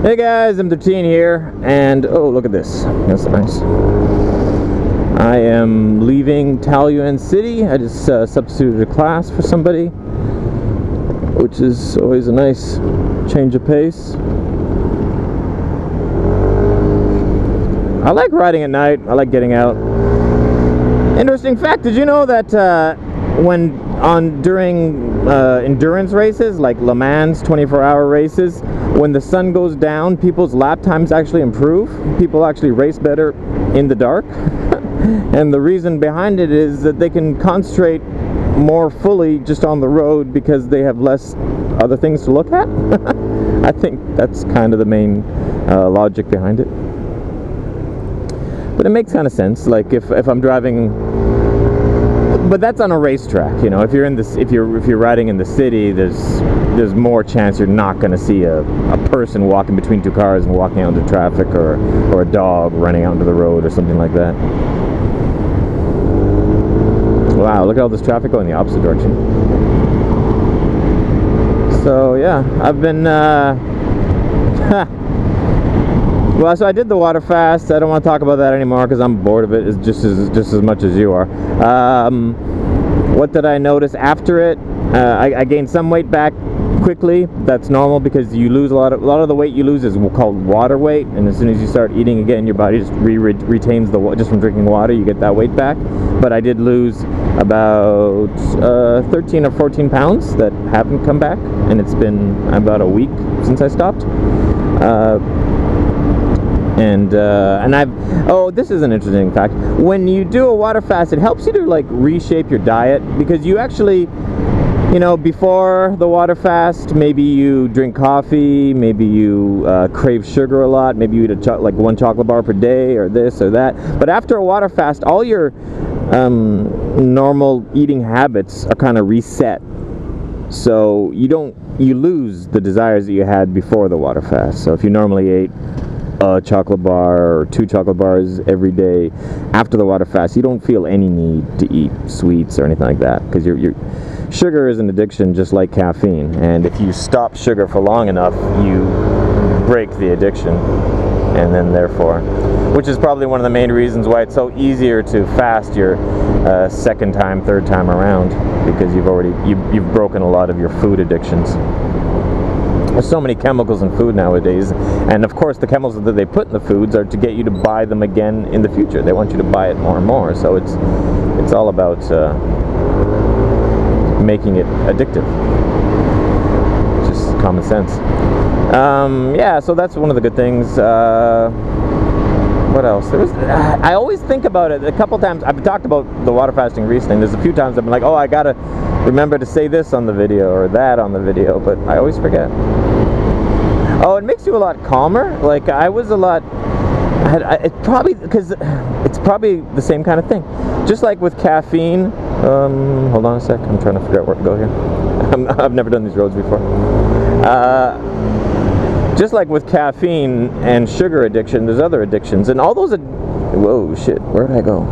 Hey guys, M13 here, and oh, look at this. That's nice. I am leaving Taoyuan City. I just substituted a class for somebody, which is always a nice change of pace. I like riding at night. I like getting out. Interesting fact, did you know that during endurance races like Le Mans 24-hour races, when the sun goes down, people's lap times actually improve. People actually race better in the dark. And the reason behind it is that they can concentrate more fully just on the road because they have less other things to look at. I think that's kind of the main logic behind it. But it makes kind of sense. Like if I'm driving, but that's on a racetrack, you know. If you're in this, if you're riding in the city, there's more chance you're not going to see a person walking between two cars and walking out into traffic, or a dog running out into the road or something like that. Wow, look at all this traffic going the opposite direction. So yeah, I've been well, so I did the water fast. I don't want to talk about that anymore because I'm bored of it. It's just as much as you are. What did I notice after it? I gained some weight back quickly. That's normal because you lose a lot of the weight you lose is called water weight, and as soon as you start eating again, your body just retains just from drinking water. You get that weight back. But I did lose about 13 or 14 pounds that haven't come back, and it's been about a week since I stopped. And this is an interesting fact. When you do a water fast, it helps you to like reshape your diet, because you actually, you know, before the water fast, maybe you drink coffee, maybe you crave sugar a lot, maybe you eat like one chocolate bar per day or this or that. But after a water fast, all your normal eating habits are kind of reset. So you lose the desires that you had before the water fast. So if you normally ate a chocolate bar or 2 chocolate bars every day, after the water fast, you don't feel any need to eat sweets or anything like that, because your sugar is an addiction just like caffeine, and if you stop sugar for long enough, you break the addiction, and then therefore, which is probably one of the main reasons why it's so easier to fast your second time, third time around, because you've broken a lot of your food addictions. There's so many chemicals in food nowadays, and of course the chemicals that they put in the foods are to get you to buy them again in the future. They want you to buy it more and more, so it's all about making it addictive. Just common sense. Yeah, so that's one of the good things. What else? I always think about it. A couple times I've talked about the water fasting recently. There's a few times I've been like, oh, I gotta remember to say this on the video or that on the video, but I always forget. Oh, it makes you a lot calmer. Like I was a lot. It's probably because it's probably the same kind of thing. Just like with caffeine. Hold on a sec. I'm trying to figure out where to go here. I've never done these roads before. Just like with caffeine and sugar addiction, there's other addictions, and all those. Whoa, shit! Where did I go?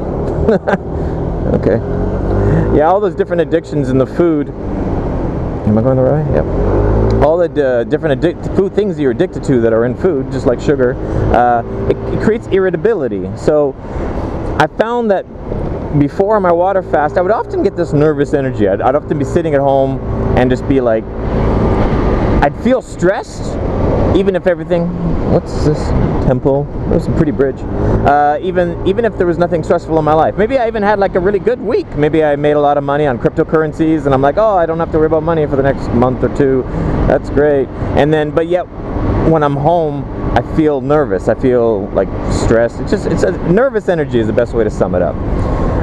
Okay. Yeah, all those different addictions in the food. Am I going the right way? Yep. All the different food things that you're addicted to that are in food, just like sugar, it creates irritability. So I found that before my water fast, I would often get this nervous energy. I'd often be sitting at home and just be like, I'd feel stressed, even if everything, what's this, temple? There's a pretty bridge. Even if there was nothing stressful in my life. Maybe I even had like a really good week. Maybe I made a lot of money on cryptocurrencies, and I'm like, oh, I don't have to worry about money for the next month or two. That's great. And then, but yet, when I'm home, I feel nervous. I feel like stressed. It's a nervous energy is the best way to sum it up.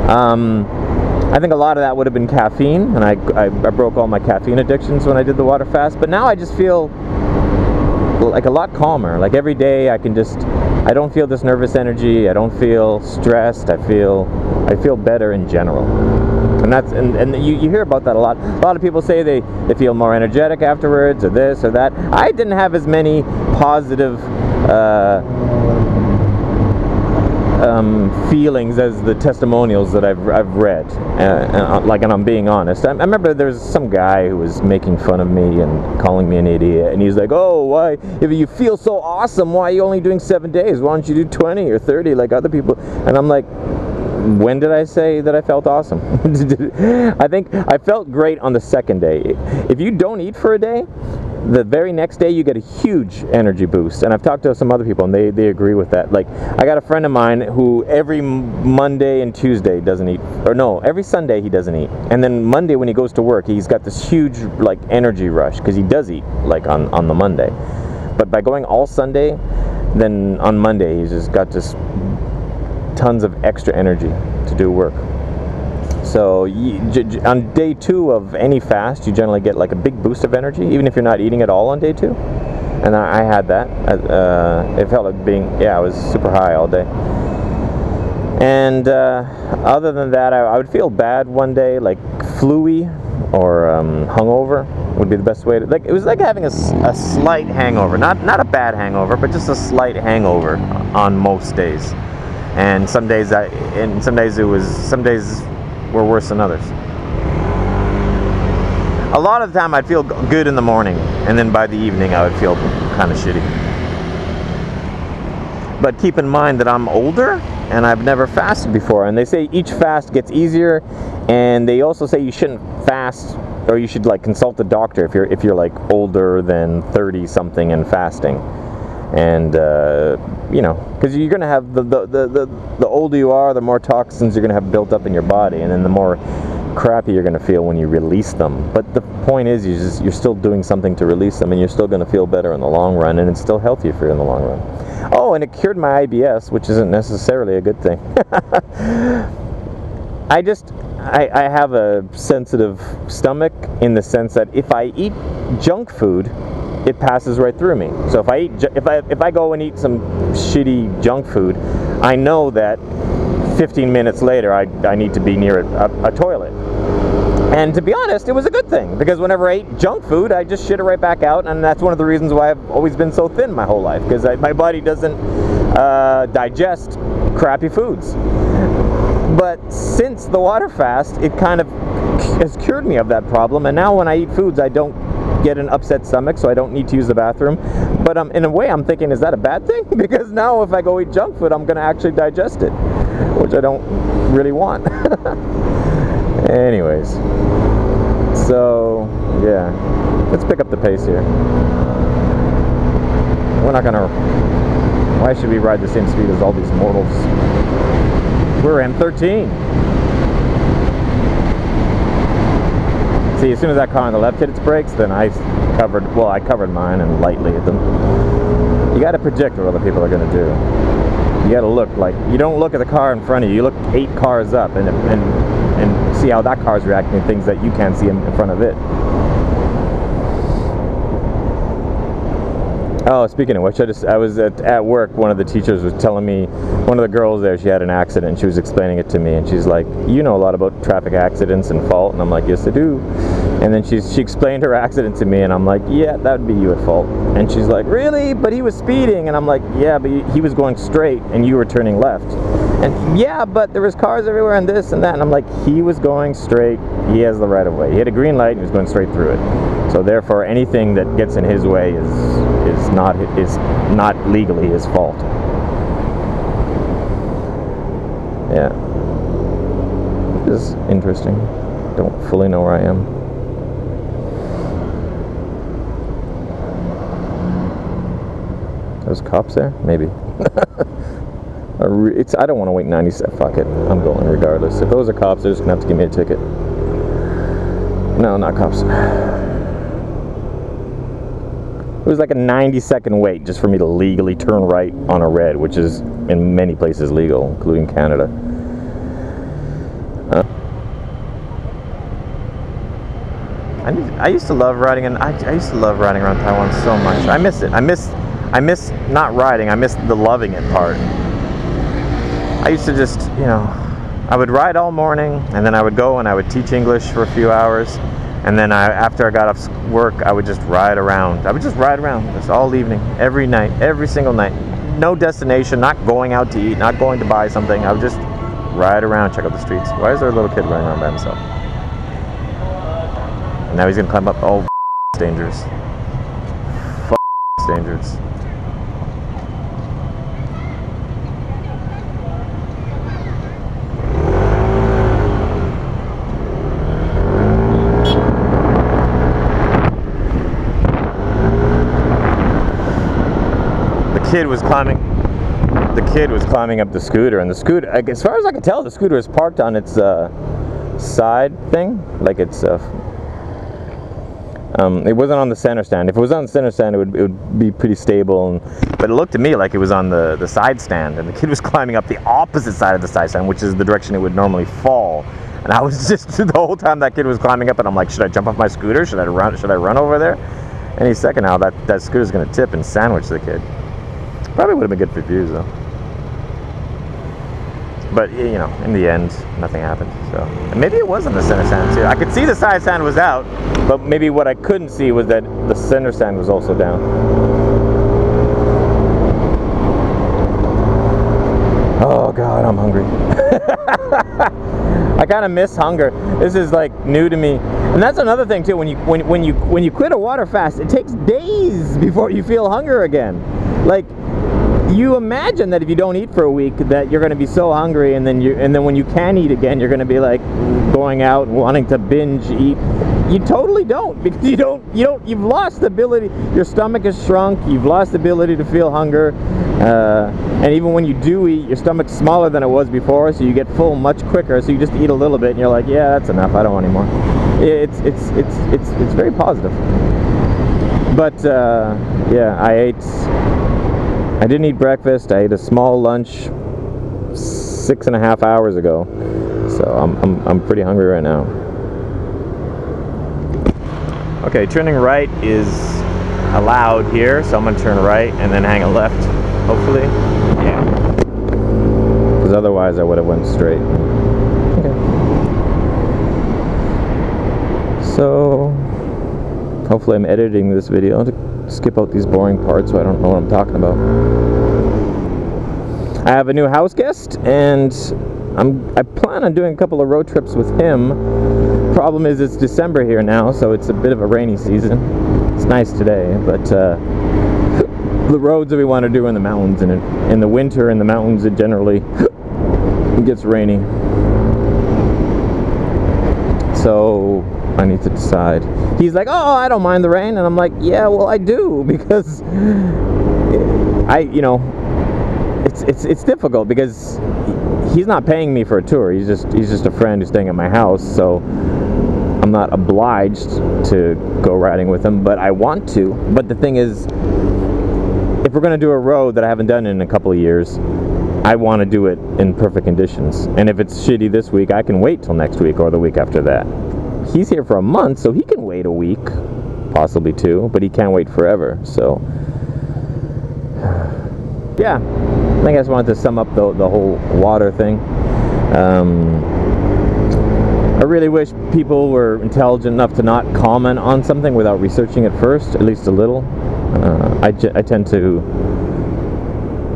I think a lot of that would have been caffeine, and I broke all my caffeine addictions when I did the water fast. But now I just feel like a lot calmer. Like every day I don't feel this nervous energy. I don't feel stressed. I feel better in general. And you hear about that a lot. A lot of people say they feel more energetic afterwards, or this or that. I didn't have as many positive feelings as the testimonials that I've read, and I'm being honest. I remember there was some guy who was making fun of me and calling me an idiot, and he's like, oh, why, if you feel so awesome, why are you only doing 7 days? Why don't you do 20 or 30 like other people? And I'm like, when did I say that I felt awesome? I think I felt great on the second day. If you don't eat for a day, the very next day you get a huge energy boost. And I've talked to some other people and they agree with that. Like, I got a friend of mine who every Monday and Tuesday doesn't eat, or no, every Sunday he doesn't eat, and then Monday when he goes to work he's got this huge like energy rush because he does eat like on the Monday. But by going all Sunday, then on Monday he's just got this tons of extra energy to do work. So on day 2 of any fast, you generally get like a big boost of energy, even if you're not eating at all on day 2. And I had that. It felt like being, I was super high all day. And other than that, I would feel bad one day, like flu-y or hungover would be the best way to, like, it was like having a slight hangover, not a bad hangover, but just a slight hangover on most days. And some days some days were worse than others. A lot of the time I'd feel good in the morning, and then by the evening I would feel kind of shitty. But keep in mind that I'm older and I've never fasted before, and they say each fast gets easier, and they also say you shouldn't fast, or you should like consult a doctor if you're like older than 30 something and fasting. And you know, because you're gonna have the older you are, the more toxins you're gonna have built up in your body, and then the more crappy you're gonna feel when you release them. But the point is, you're still doing something to release them, and you're still gonna feel better in the long run, and it's still healthier for you in the long run. Oh, and it cured my IBS, which isn't necessarily a good thing. I have a sensitive stomach in the sense that if I eat junk food, it passes right through me. So if I go and eat some shitty junk food, I know that 15 minutes later I need to be near a toilet. And to be honest, it was a good thing, because whenever I ate junk food, I just shit it right back out, and that's one of the reasons why I've always been so thin my whole life, because my body doesn't digest crappy foods. But since the water fast, it kind of has cured me of that problem, and now when I eat foods, I don't get an upset stomach, so I don't need to use the bathroom. But in a way, I'm thinking, is that a bad thing? Because now if I go eat junk food, I'm going to actually digest it, which I don't really want. Anyways, so yeah, let's pick up the pace here. We're not going to, why should we ride the same speed as all these mortals? We're M13. See, as soon as that car on the left hit its brakes, then I covered mine and lightly hit them. You got to predict what other people are going to do. You got to look, like, you don't look at the car in front of you, you look 8 cars up and see how that car's reacting to things that you can't see in front of it. Oh, speaking of which, I was at work. One of the teachers was telling me, one of the girls there, she had an accident, and she was explaining it to me, and she's like, you know a lot about traffic accidents and fault? And I'm like, yes I do. And then she explained her accident to me, and I'm like, yeah, that would be you at fault. And she's like, really? But he was speeding. And I'm like, yeah, but he was going straight and you were turning left. And yeah, but there was cars everywhere and this and that. And I'm like, he was going straight, he has the right of way. He had a green light and he was going straight through it. So therefore anything that gets in his way is not legally his fault. Yeah. This is interesting. Don't fully know where I am. There's cops there? Maybe. I don't want to wait 90 seconds. Fuck it. I'm going regardless. If those are cops, they're just going to have to give me a ticket. No, not cops. It was like a 90-second wait just for me to legally turn right on a red, which is in many places legal, including Canada. I used to love riding, and I used to love riding around Taiwan so much. I miss it. I miss not riding. I miss the loving it part. I used to just, you know, I would ride all morning, and then I would go and I would teach English for a few hours, and then after I got off work, I would just ride around. I would just ride around just all evening, every night, every single night. no destination, not going out to eat, not going to buy something. I would just ride around, check out the streets. Why is there a little kid running around by himself? And now he's gonna climb up. Oh, it's dangerous. It's dangerous. The kid was climbing up the scooter, and the scooter, as far as I can tell, the scooter is parked on its side thing, like it's it wasn't on the center stand. If it was on the center stand, it would be pretty stable, but it looked to me like it was on the side stand, and the kid was climbing up the opposite side of the side stand, which is the direction it would normally fall. And I was just, the whole time that kid was climbing up, and I'm like, should I jump off my scooter? Should I run over there? Any second now, that scooter's gonna tip and sandwich the kid. Probably would have been good for views though. But you know, in the end, nothing happened. So, and maybe it was on the center stand too. I could see the side stand was out, but maybe what I couldn't see was that the center stand was also down. Oh God, I'm hungry. I kind of miss hunger. This is like new to me, and that's another thing too. When you quit a water fast, it takes days before you feel hunger again. Like, you imagine that if you don't eat for a week, that you're going to be so hungry, and then when you can eat again, you're going to be like going out and wanting to binge eat. You totally don't, because you've lost the ability. Your stomach is shrunk. You've lost the ability to feel hunger, and even when you do eat, your stomach's smaller than it was before, so you get full much quicker. So you just eat a little bit, and you're like, yeah, that's enough. I don't want any more. It's very positive. But yeah, I didn't eat breakfast. I ate a small lunch 6.5 hours ago, so I'm pretty hungry right now. Okay, turning right is allowed here, so I'm gonna turn right and then hang a left, hopefully. Yeah, because otherwise I would have went straight. Okay. So hopefully I'm editing this video to skip out these boring parts so I don't know what I'm talking about. I have a new house guest, and I plan on doing a couple of road trips with him. Problem is, it's December here now, so it's a bit of a rainy season. It's nice today, but the roads that we want to do are in the mountains, and in the winter in the mountains it generally gets rainy. So I need to decide. He's like, oh, I don't mind the rain, and I'm like, yeah, well, I do, because it's difficult, because he's not paying me for a tour. He's just a friend who's staying at my house, so I'm not obliged to go riding with him, but I want to. But the thing is, if we're going to do a road that I haven't done in a couple of years, I want to do it in perfect conditions. And if it's shitty this week, I can wait till next week or the week after that. He's here for a month, so he can wait a week, possibly two, but he can't wait forever. So yeah, I think I just wanted to sum up the whole water thing. I really wish people were intelligent enough to not comment on something without researching it first, at least a little. I tend to,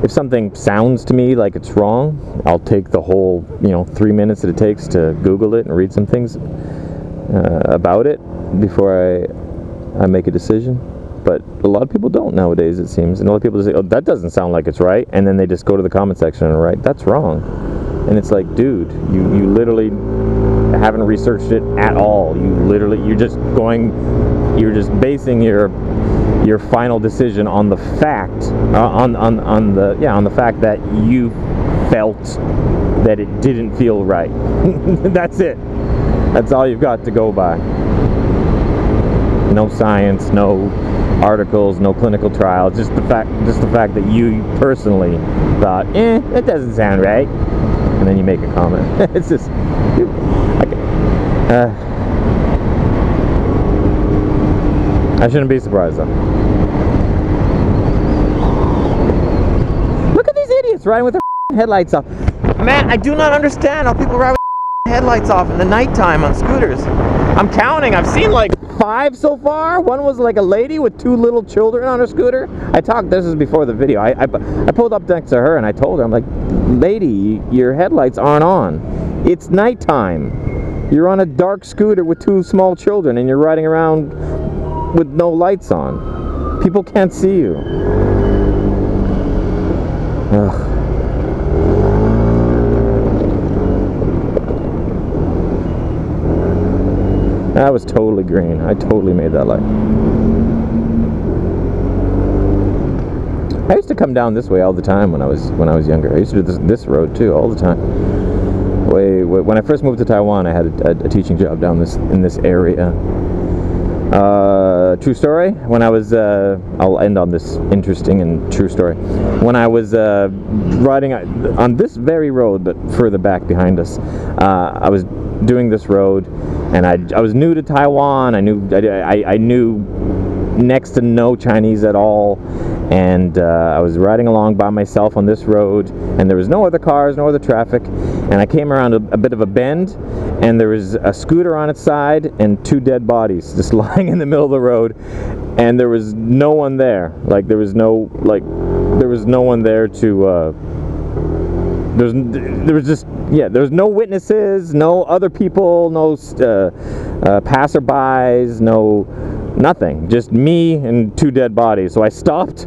if something sounds to me like it's wrong, I'll take the whole 3 minutes that it takes to Google it and read some things about it before I make a decision. But a lot of people don't nowadays, it seems, and a lot of people just say, oh, that doesn't sound like it's right, and then they just go to the comment section and write, that's wrong. And it's like, dude, you literally haven't researched it at all. You're just basing your final decision on the fact, on the fact that you felt that it didn't feel right. That's it. That's all you've got to go by. No science, no articles, no clinical trial, just the fact that you personally thought, that doesn't sound right, and then you make a comment. It's just, I shouldn't be surprised though. Look at these idiots riding with their headlights off. Man, I do not understand how people ride with headlights off in the nighttime on scooters. I'm counting. I've seen like 5 so far. One was like a lady with 2 little children on her scooter. This is before the video. I pulled up next to her and I told her, I'm like, lady, your headlights aren't on. It's nighttime. You're on a dark scooter with 2 small children and you're riding around with no lights on. People can't see you. Ugh. That was totally green. I totally made that light. I used to come down this way all the time when I was younger. I used to do this road too all the time. When I first moved to Taiwan, I had a teaching job down in this area. True story. When I was, I'll end on this interesting and true story. When I was riding on this very road, but further back behind us, I was doing this road, and I was new to Taiwan. I knew next to no Chinese at all, and I was riding along by myself on this road, and there was no other cars, no other traffic, and I came around a bit of a bend, and there was a scooter on its side and 2 dead bodies just lying in the middle of the road, and there was no one there. Like there was no one there to there was no witnesses, no other people, no passerbys, nothing, just me and 2 dead bodies. So I stopped.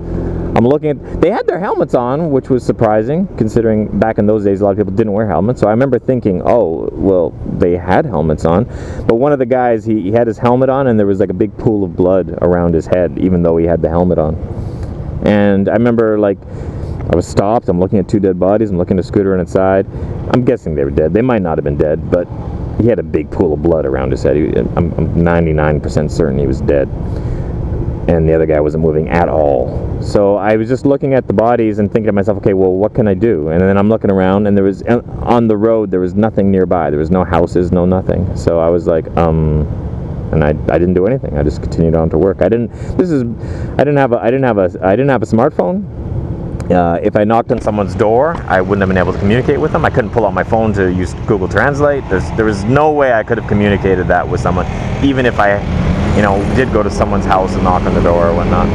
I'm looking at, they had their helmets on, which was surprising considering back in those days a lot of people didn't wear helmets. So I remember thinking, oh, well, they had helmets on. But one of the guys, he had his helmet on and there was like a big pool of blood around his head even though he had the helmet on. And I remember, like, I was stopped, I'm looking at 2 dead bodies, I'm looking at a scooter on its side. I'm guessing they were dead. They might not have been dead, but he had a big pool of blood around his head. I'm 99% certain he was dead. And the other guy wasn't moving at all. So I was just looking at the bodies and thinking to myself, okay, well, what can I do? And then I'm looking around, and there was, on the road, there was nothing nearby. There was no houses, no nothing. So I was like, and I didn't do anything. I just continued on to work. I didn't have a smartphone. If I knocked on someone's door, I wouldn't have been able to communicate with them. I couldn't pull out my phone to use Google Translate. There was no way I could have communicated that with someone, even if I, did go to someone's house and knock on the door or whatnot.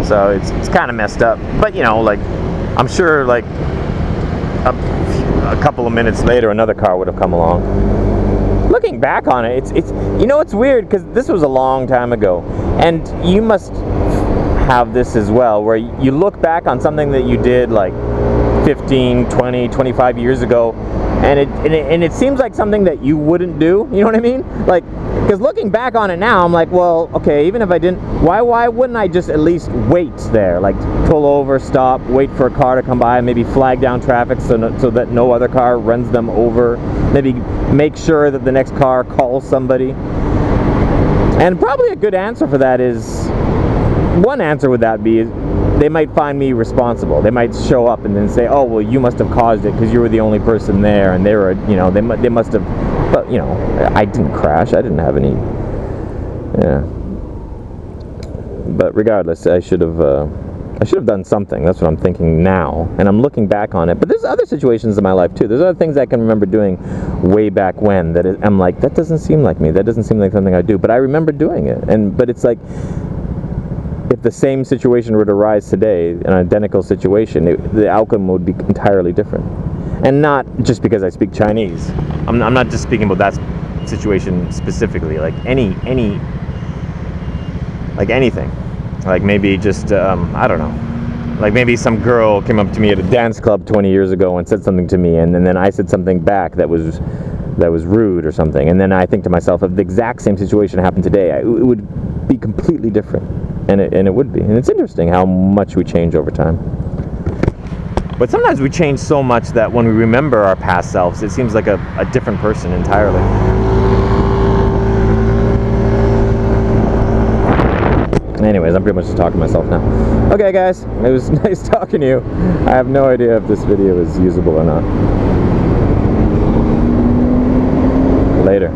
So it's kind of messed up. But like, I'm sure like a couple of minutes later, another car would have come along. Looking back on it, it's weird because this was a long time ago, and you must have this as well, where you look back on something that you did like 15, 20, 25 years ago, and it seems like something that you wouldn't do, you know what I mean? Like, because looking back on it now, I'm like, well, okay, even if I didn't, why wouldn't I just at least wait there, like pull over, stop, wait for a car to come by, maybe flag down traffic so that no other car runs them over, maybe make sure that the next car calls somebody. And probably a good answer for that is, one answer would that be, they might find me responsible. They might show up and then say, oh, well, you must have caused it because you were the only person there, and they were, they must have, but, I didn't crash. I didn't have any, But regardless, I should have done something. That's what I'm thinking now, and I'm looking back on it. But there's other situations in my life too. There's other things I can remember doing way back when that I'm like, that doesn't seem like me. That doesn't seem like something I do. But I remember doing it, but it's like, if the same situation were to arise today, an identical situation, the outcome would be entirely different. And not just because I speak Chinese. I'm not just speaking about that situation specifically. Like anything. Like maybe just I don't know. Like maybe some girl came up to me at a dance club 20 years ago and said something to me, and then I said something back that was rude or something. And then I think to myself, if the exact same situation happened today, it would be completely different. And it would be. And it's interesting how much we change over time. But sometimes we change so much that when we remember our past selves, it seems like a different person entirely. Anyways, I'm pretty much just talking to myself now. Okay, guys, it was nice talking to you. I have no idea if this video is usable or not. Later.